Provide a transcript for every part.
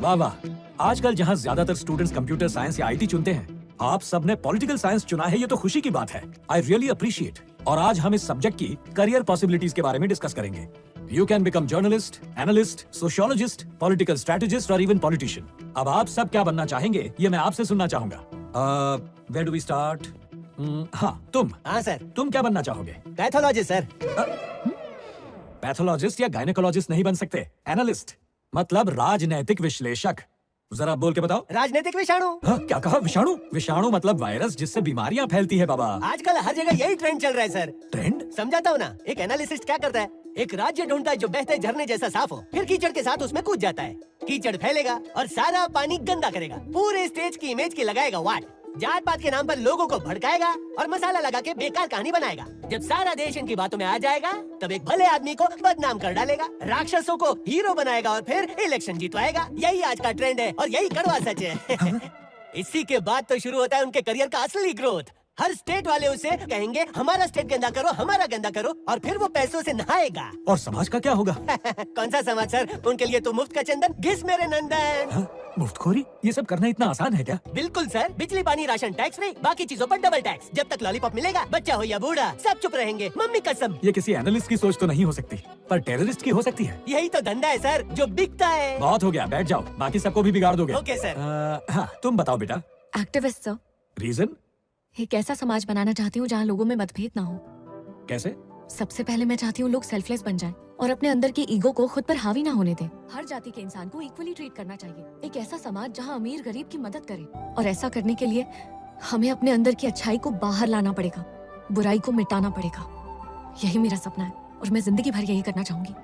वाह वाह, आजकल जहां ज्यादातर स्टूडेंट्स कंप्यूटर साइंस या आईटी चुनते हैं, आप सबने पॉलिटिकल साइंस चुना है, ये तो खुशी की बात है। I really appreciate. और आज हम इस सब्जेक्ट की करियर पॉसिबिलिटीज के बारे में डिस्कस करेंगे। You can become journalist, analyst, sociologist, political strategist और इवन पॉलिटिशियन। अब आप सब क्या बनना चाहेंगे, ये मैं आपसे सुनना चाहूंगा। Where do we start? हाँ, तुम। हाँ सर। तुम क्या बनना चाहोगे? Pathologist sir. पैथोलॉजिस्ट या गायनेकोलॉजिस्ट नहीं बन सकते, एनालिस्ट मतलब राजनैतिक विश्लेषक। जरा बोल के बताओ। राजनीतिक विषाणु। हाँ, क्या कहा? विषाणु? विषाणु मतलब वायरस जिससे बीमारियां फैलती है बाबा। आजकल हर जगह यही ट्रेंड चल रहा है सर। ट्रेंड? समझाता हूँ ना। एक एनालिसिस्ट क्या करता है, एक राज्य ढूंढता है जो बहते झरने जैसा साफ हो, फिर कीचड़ के साथ उसमें कूद जाता है। कीचड़ फैलेगा और सारा पानी गंदा करेगा, पूरे स्टेज की इमेज की लगाएगा वाट, जात पात के नाम पर लोगों को भड़काएगा और मसाला लगा के बेकार कहानी बनाएगा। जब सारा देश इनकी बातों में आ जाएगा, तब एक भले आदमी को बदनाम कर डालेगा, राक्षसों को हीरो बनाएगा और फिर इलेक्शन जीतवाएगा। यही आज का ट्रेंड है और यही कड़वा सच है। इसी के बाद तो शुरू होता है उनके करियर का असली ग्रोथ। हर स्टेट वाले उसे कहेंगे हमारा स्टेट गंदा करो, हमारा गंदा करो, और फिर वो पैसों से नहाएगा। और समाज का क्या होगा? कौन सा समाज सर, उनके लिए तो मुफ्त का चंदन, घिस मेरे नंदन। हाँ? मुफ्तखोरी? ये सब करना इतना आसान है क्या? बिल्कुल सर, बिजली पानी राशन टैक्स फ्री, बाकी चीजों पर डबल टैक्स। जब तक लॉलीपॉप मिलेगा, बच्चा हो या बूढ़ा, सब चुप रहेंगे, मम्मी कसम। ये किसी एनालिस्ट की सोच तो नहीं हो सकती, पर टेररिस्ट की हो सकती है। यही तो धंधा है सर, जो बिकता है। बहुत हो गया, बैठ जाओ, बाकी सबको भी बिगाड़ दोगे। Okay sir. हाँ, तुम बताओ बेटा। Activist sir. रीजन? एक ऐसा समाज बनाना चाहती हूँ जहाँ लोगों में मतभेद ना हो। कैसे? सबसे पहले मैं चाहती हूँ लोग सेल्फलेस बन जाएं और अपने अंदर की ईगो को खुद पर हावी ना होने दें। हर जाति के इंसान को इक्वली ट्रीट करना चाहिए। एक ऐसा समाज जहाँ अमीर गरीब की मदद करे, और ऐसा करने के लिए हमें अपने अंदर की अच्छाई को बाहर लाना पड़ेगा, बुराई को मिटाना पड़ेगा। यही मेरा सपना है और मैं जिंदगी भर यही करना चाहूंगी।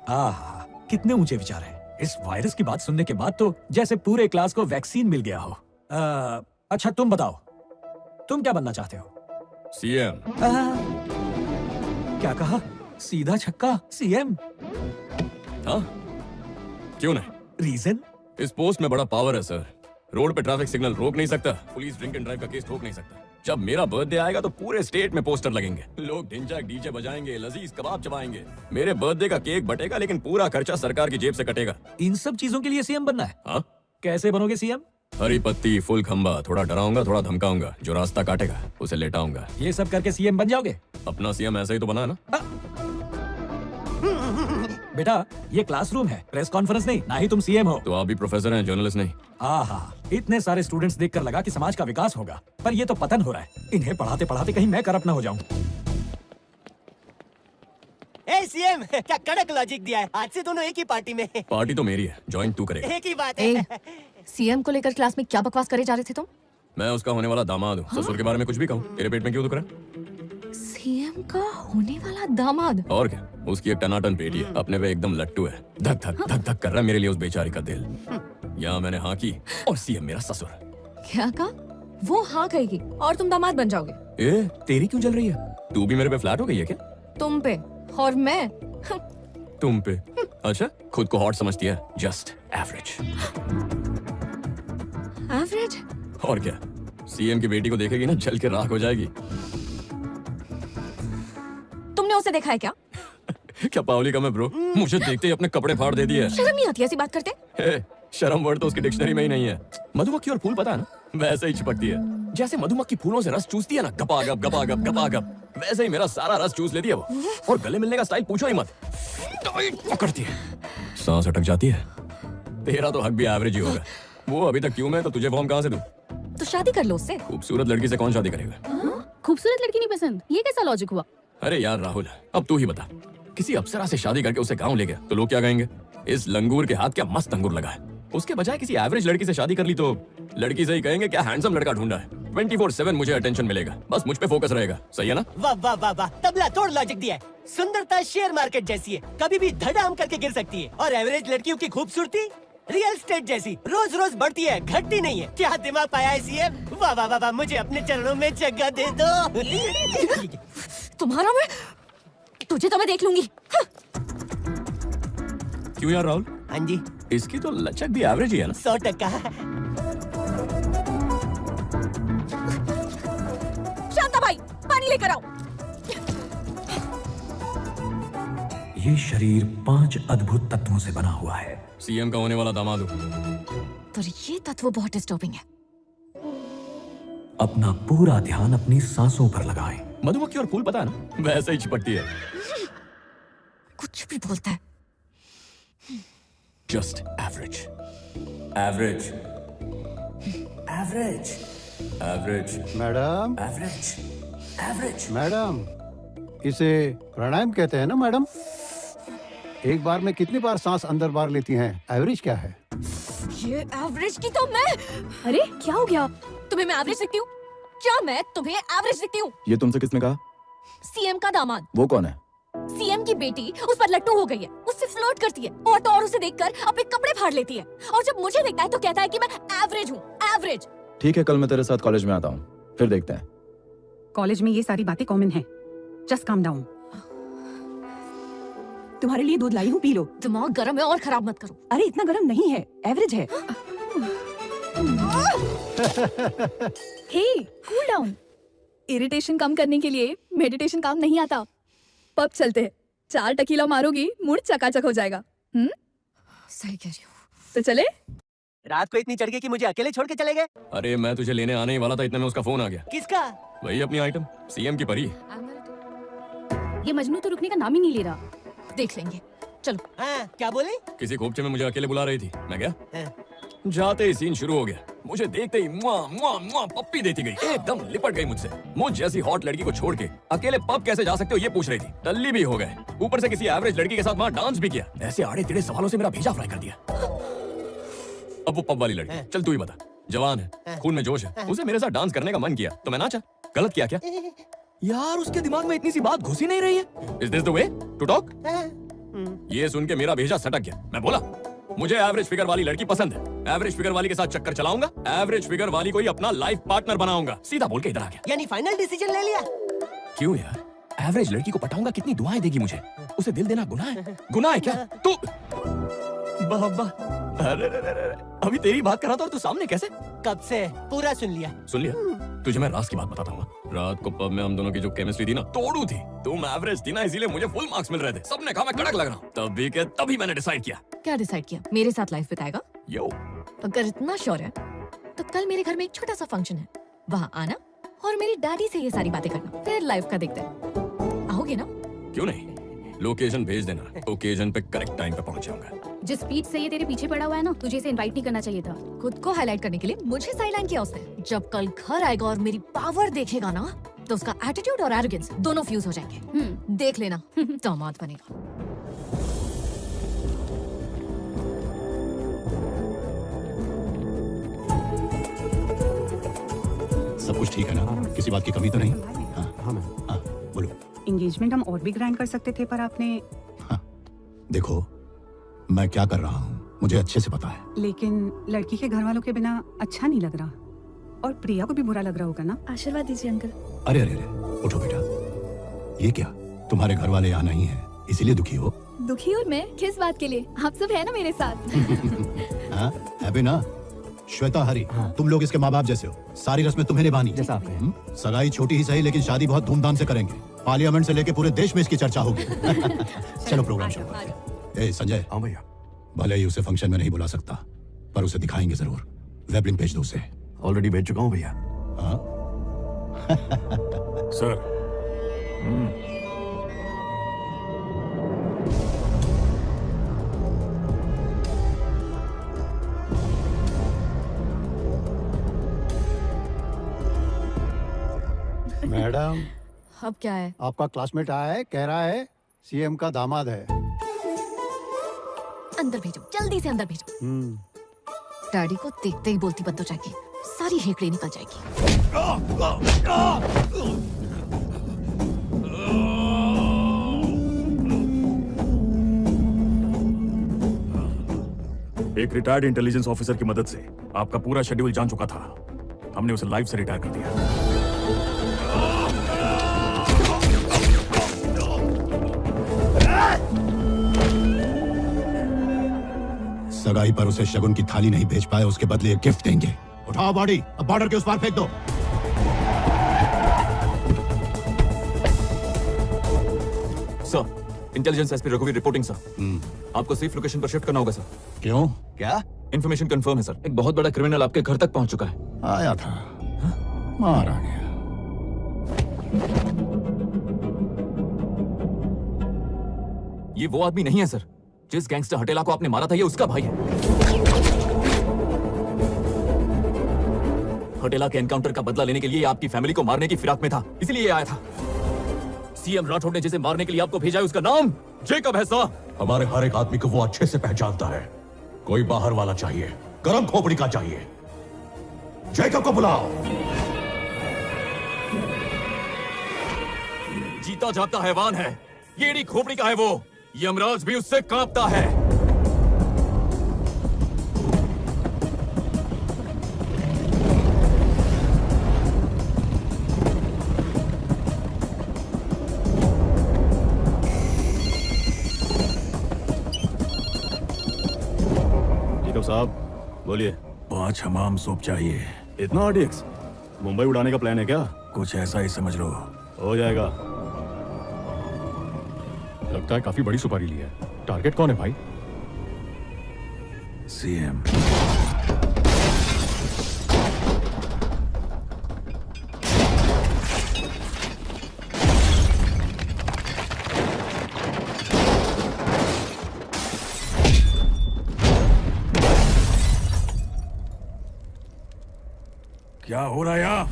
आहा, कितने ऊंचे विचार हैं। इस वायरस की बात सुनने के बाद तो जैसे पूरे क्लास को वैक्सीन मिल गया हो। अच्छा तुम बताओ, तुम क्या बनना चाहते हो? सीएम। क्या कहा? सीधा छक्का, सीएम? हाँ, क्यों नहीं? रीजन? इस पोस्ट में बड़ा पावर है सर। रोड पे ट्रैफिक सिग्नल रोक नहीं सकता, पुलिस ड्रिंक एंड ड्राइव का केस ठोक नहीं सकता। जब मेरा बर्थडे आएगा तो पूरे स्टेट में पोस्टर लगेंगे, लोग ढिंचैक डीजे बजाएंगे, लजीज कबाब चबाएंगे। मेरे बर्थडे का केक बटेगा, लेकिन पूरा खर्चा सरकार की जेब से कटेगा। इन सब चीजों के लिए सीएम बनना है? हाँ। कैसे बनोगे सीएम? हरी पत्ती फुल खंबा, थोड़ा डराऊंगा थोड़ा धमकाऊंगा, जो रास्ता काटेगा उसे लेटाऊंगा। ये सब करके सीएम बन जाओगे? अपना सीएम ऐसा ही तो बना है ना। बेटा ये क्लासरूम है, प्रेस कॉन्फ्रेंस नहीं, ना ही तुम सीएम हो। तो आप भी प्रोफेसर हैं, जर्नलिस्ट नहीं। आहा, इतने सारे स्टूडेंट्स देखकर लगा कि समाज का विकास होगा, पर ये तो पतन हो रहा है। इन्हें पढ़ाते पढ़ाते कहीं मैं करप्ट ना हो जाऊं। ए सीएम, क्या कड़क लॉजिक दिया है। आज से दोनों एक ही पार्टी में। पार्टी तो मेरी है, ज्वाइन तू करेगा। एक ही बात है। सीएम को लेकर क्लास में क्या बकवास करे जा रहे थे तुम? मैं उसका होने वाला दामाद हूँ। ससुर के बारे में कुछ भी कहूँ, तेरे पेट में क्यों दुख रहा है? सीएम का होने वाला दामाद? और क्या, उसकी एक टनाटन बेटी है, अपने पे एकदम लट्टू है। धक धक धक धक कर रहा है मेरे लिए उस बेचारी का दिल। यहाँ मैंने हाँ की और सीएम मेरा ससुर। क्या कहा? वो हाँ कहेगी और तुम दामाद बन जाओगे। ए, तेरी क्यों जल रही है? तू भी मेरे पे फ्लैट हो गई है क्या? तुम पे और मैं तुम पे? अच्छा, खुद को हॉट समझती है, जस्ट एवरेज। एवरेज? और क्या, सीएम की बेटी को देखेगी ना, जल के राख हो जाएगी। तुमने उसे देखा है क्या? क्या पावली कम है ब्रो, मुझे देखते ही अपने कपड़े फाड़ दे दिए। शर्म नहीं आती ऐसी बात करते? हे, शर्म वर्ड तो उसकी डिक्शनरी में ही नहीं है। मधुमक्खी और फूल पता है ना, वैसे ही चिपकती है। जैसे मधुमक्खी फूलों से रस चूसती है ना, गपागप गपागप गपागप, वैसे ही मेरा सारा रस चूस लेती है वो। और गले मिलने का स्टाइल पूछो ही मत, पकड़ती है, सांस अटक जाती है। तेरा तो हक भी एवरेज ही होगा। वो अभी तक क्यों मैं, तो तुझे फॉर्म कहाँ से दूं? तो शादी कर लो उससे। खूबसूरत लड़की से कौन शादी करेगा? खूबसूरत लड़की नहीं पसंद, ये कैसा लॉजिक हुआ? अरे यार राहुल, अब तू ही बता, किसी अप्सरा से शादी करके उसे गांव ले गया तो लोग क्या कहेंगे? इस लंगूर के हाथ क्या मस्त अंगूर लगा है। उसके बजाय किसी एवरेज लड़की से शादी कर ली तो लड़की से ही कहेंगे क्या हैंडसम लड़का ढूंढा है। 24/7 मुझे अटेंशन मिलेगा, बस मुझ पे फोकस रहेगा। सही है ना? वाह वाह वाह वाह, तबला तोड़ लॉजिक दिया है। सुंदरता शेयर मार्केट जैसी है, कभी भी धड़ाम करके गिर सकती है, और एवरेज लड़कियों की खूबसूरती रियल एस्टेट जैसी रोज रोज बढ़ती है, घटती नहीं है। क्या दिमाग पाया है सीएम? वाह वाह वाह वाह, मुझे अपने चरणों में जगह दे दो। तुम्हारा मैं, तुझे तो मैं देख लूंगी। क्यों यार राहुल? हाँ जी, इसकी तो लचक भी एवरेज ही है ना। 100%। शांता भाई, पानी पानी लेकर आओ। ये शरीर 5 अद्भुत तत्वों से बना हुआ है। सीएम का होने वाला दामाद हूँ। पर ये तत्व बहुत डिस्टर्बिंग है। अपना पूरा ध्यान अपनी सांसों पर लगाएं। मधुमक्खी और फूल पता है ना, वैसे ही चिपकती है। कुछ भी बोलता है। Just average, average, average, average, madam average, average. Madam, इसे प्राणायाम कहते हैं ना मैडम? एक बार में कितनी बार सांस अंदर बाहर लेती हैं? एवरेज क्या है? ये एवरेज की तो मैं। अरे क्या हो गया? तुम्हें मैं एवरेज दिखती हूँ? क्या मैं तुम्हें एवरेज दिखती हूँ? ये तुमसे किसने कहा? सीएम का दामाद। वो कौन है? सीएम की बेटी उस पर लट्टू हो गई है, उससे फ्लर्ट करती है और तो और उसे देखकर अपने कपड़े फाड़ लेती है, और जब मुझे देखता है तो कहता है कि मैं एवरेज हूँ, एवरेज। ठीक है, कल मैं तेरे साथ कॉलेज में आता हूँ, फिर देखते हैं। कॉलेज में ये सारी बातें कॉमन है। Just calm down. तुम्हारे लिए दूध लाई हूँ, पी लो। दिमाग गर्म है और खराब मत करो। अरे इतना गर्म नहीं है, एवरेज है। हे, कूल डाउन। इरिटेशन कम करने के लिए मेडिटेशन काम नहीं आता। पब चलते हैं, 4 टकीला मारोगी, मूड चकाचक हो जाएगा। सही कह रही हूँ। तो चले? रात को इतनी चढ़ गई कि मुझे अकेले छोड़ के चले गए। अरे मैं तुझे लेने आने ही वाला था, इतने में उसका फोन आ गया। किसका? वही अपनी आइटम, सीएम की परी। ये मजनू तो रुकने का नाम ही नहीं ले रहा। देख लेंगे, चलो। हाँ, क्या बोले? किसी खोपचे में मुझे अकेले बुला रही थी, मैं गया। हाँ। जाते ही सीन शुरू हो गया। मुझे देखते ही मुआ मुआ मुआ पप्पी देती गई, एकदम लिपट गई मुझसे। मुझ जैसी हॉट लड़की को छोड़ के अकेले पब कैसे जा सकते हो ये पूछ रही थी। टल्ली भी हो गए, ऊपर से किसी एवरेज लड़की के साथ वहाँ डांस भी किया। ऐसे आड़े टेढ़े सवालों से मेरा भेजा फ्राई कर दिया। अब वो पब वाली लड़की, चल तू ही बता, जवान है, खून में जोश है, उसे मेरे साथ डांस करने का मन किया तो मैं नाचा। गलत किया क्या? यार उसके दिमाग में इतनी सी बात घुस ही नहीं रही है। Is this the way to talk? ये सुन के मेरा भेजा सटक गया। मैं बोला मुझे एवरेज फिगर वाली लड़की पसंद है, एवरेज फिगर वाली के साथ चक्कर चलाऊंगा, एवरेज फिगर वाली को ही अपना लाइफ पार्टनर बनाऊंगा। सीधा बोल के इधर आ गया। यानी फाइनल डिसीजन ले लिया? क्यों यार, एवरेज लड़की को पटाऊंगा, कितनी दुआएं देगी मुझे। उसे दिल देना गुनाह है? गुनाह है क्या? तू बाबा, अरे अभी तेरी बात कर रहा था और तू सामने कैसे? कब से? पूरा सुन लिया। सुन लिया? तुझे मैं राज की बात बताता हूँ। रात को पब में हम दोनों की जो केमिस्ट्री थी ना, तोड़ू थी। तुम एवरेज थी ना, इसीलिए मुझे फुल मार्क्स मिल रहे थे। सबने कहा मैं कड़क लग रहा हूँ। तभी मैंने डिसाइड किया। क्या डिसाइड किया? मेरे साथ लाइफ बिताएगा? यो, अगर इतना श्योर है तो कल मेरे घर में एक छोटा सा फंक्शन है, वहाँ आना और मेरी डैडी से ये सारी बातें करना, फिर लाइफ का देखते हैं। आओगे ना? क्यों नहीं, लोकेशन भेज देना, ओकेजन पे करेक्ट टाइम पे पहुंच जाऊंगा। जिस स्पीड से ये तेरे पीछे पड़ा हुआ है ना, तुझे इसे इनवाइट नहीं करना चाहिए था। खुद को हाईलाइट करने के लिए मुझे साइडलाइन किया उसने। जब कल घर आएगा और मेरी पावर देखेगा ना, तो उसका एटीट्यूड और एरोगेंस दोनों फ्यूज हो जाएंगे। देख लेना, दामाद बनेगा। सब कुछ ठीक है ना? किसी बात की कमी तो नहीं? हाँ, बोलो। एंगेजमेंट हम और भी ग्रैंड कर सकते थे, पर आपने। हाँ, देखो मैं क्या कर रहा हूँ मुझे अच्छे से पता है। लेकिन लड़की के घर वालों के बिना अच्छा नहीं लग रहा, और प्रिया को भी बुरा लग रहा होगा ना? आशीर्वाद दीजिए अंकल। अरे अरे अरे, उठो बेटा। ये क्या, तुम्हारे घर वाले यहाँ नहीं है इसीलिए दुखी हो? दुखी और मैं किस बात के लिए? आप सब है ना मेरे साथ। हाँ, है भी ना। श्वेता, हरी, तुम लोग इसके माँ बाप जैसे हो, सारी रस्में तुम्हें निभानी है। सगाई छोटी ही सही, लेकिन शादी बहुत धूमधाम से करेंगे। पार्लियामेंट से लेके पूरे देश में इसकी चर्चा होगी। चलो प्रोग्राम शुरू करते हैं। ए संजय। हाँ भैया। भले ही उसे फंक्शन में नहीं बुला सकता, पर उसे दिखाएंगे जरूर। वेब लिंक भेज दो उसे। ऑलरेडी भेज चुका हूँ भैया। हाँ सर। मैडम, अब क्या है? आपका क्लासमेट आया है, कह रहा है सीएम का दामाद है। अंदर भेजो, जल्दी से अंदर भेजो। डैडी को देखते ही बोलती बंद हो जाएगी, सारी हेकड़ी निकल जाएगी। एक रिटायर्ड इंटेलिजेंस ऑफिसर की मदद से आपका पूरा शेड्यूल जान चुका था। हमने उसे लाइफ से रिटायर कर दिया। सगाई पर उसे शगुन की थाली नहीं भेज पाए, उसके बदले एक गिफ्ट देंगे। उठाओ बॉडी, अब बॉर्डर के उस पार फेंक दो। सर, इंटेलिजेंस एसपी रघुवीर रिपोर्टिंग सर। आपको सेफ लोकेशन पर शिफ्ट करना होगा सर। क्यों? क्या? इन्फॉर्मेशन कंफर्म है सर, एक बहुत बड़ा क्रिमिनल आपके घर तक पहुंच चुका है। आया था, मार आ गया। ये वो आदमी नहीं है सर, जिस गैंगस्टर हटेला को आपने मारा था, ये उसका भाई है। हटेला के एनकाउंटर का बदला लेने के लिए आपकी फैमिली को मारने की फिराक में था, इसलिए ये आया था। सीएम राठौड़ ने जिसे मारने के लिए आपको भेजा है, उसका नाम जेकब है सर। हमारे हर एक आदमी को वो अच्छे से पहचानता है। कोई बाहर वाला चाहिए, गरम खोपड़ी का चाहिए। जेकब को बुलाओ। जीता जाता हैवान है, येड़ी खोपड़ी का है वो। यमराज भी उससे कांपता है। जेकब साहब बोलिए। 5 हमाम सूप चाहिए। इतना आरडीएक्स? मुंबई उड़ाने का प्लान है क्या? कुछ ऐसा ही समझ लो। हो जाएगा। लगता है काफी बड़ी सुपारी ली है। टारगेट कौन है भाई? सीएम। क्या हो रहा है यहाँ?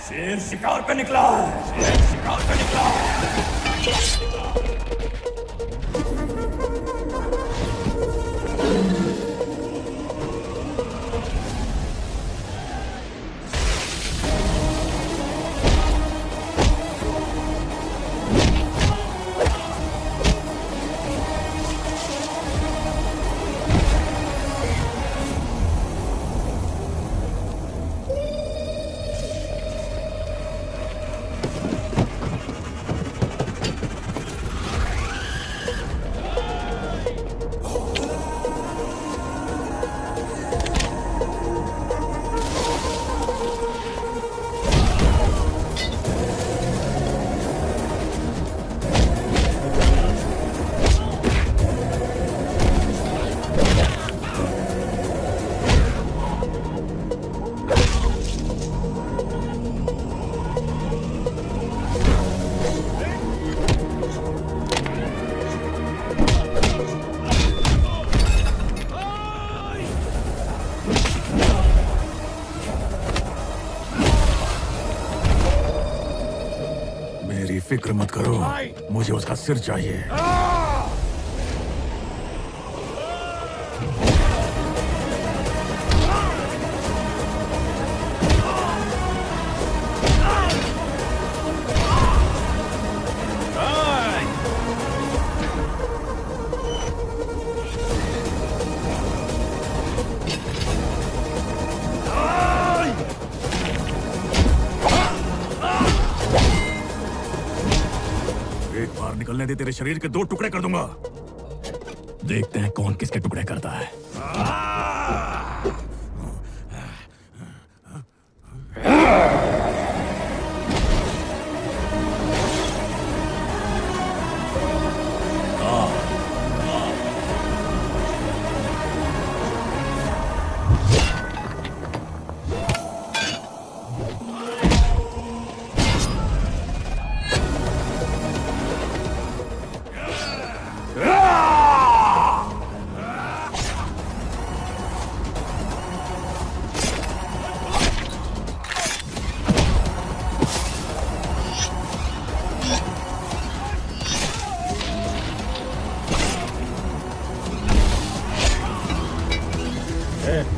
शेर शिकार पे निकला है। शेर शिकार पे निकला है। फिक्र मत करो, मुझे उसका सिर चाहिए। निकलने दे, तेरे शरीर के 2 टुकड़े कर दूंगा। देखते हैं कौन किसके टुकड़े करता है।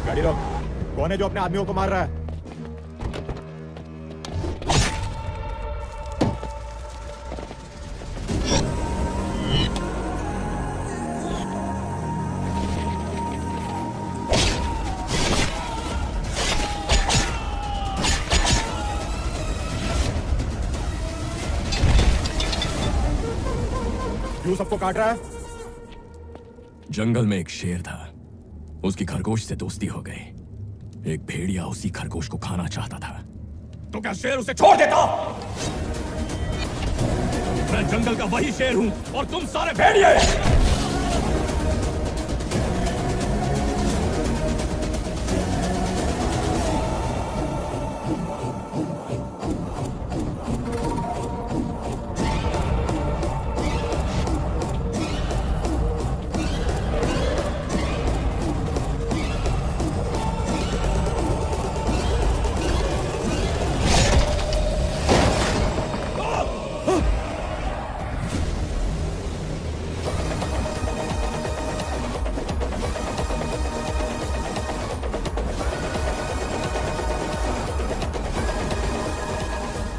गाड़ी रोक। कौन है जो अपने आदमियों को मार रहा है? क्यों सबको काट रहा है? जंगल में एक शेर था, उसकी खरगोश से दोस्ती हो गई। एक भेड़िया उसी खरगोश को खाना चाहता था, तो क्या शेर उसे छोड़ देता? मैं जंगल का वही शेर हूं और तुम सारे भेड़िए।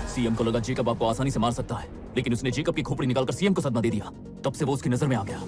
सीएम को लगा जेकब आपको आसानी से मार सकता है, लेकिन उसने जेकब की खोपड़ी निकालकर सीएम को सदमा दे दिया। तब से वो उसकी नजर में आ गया।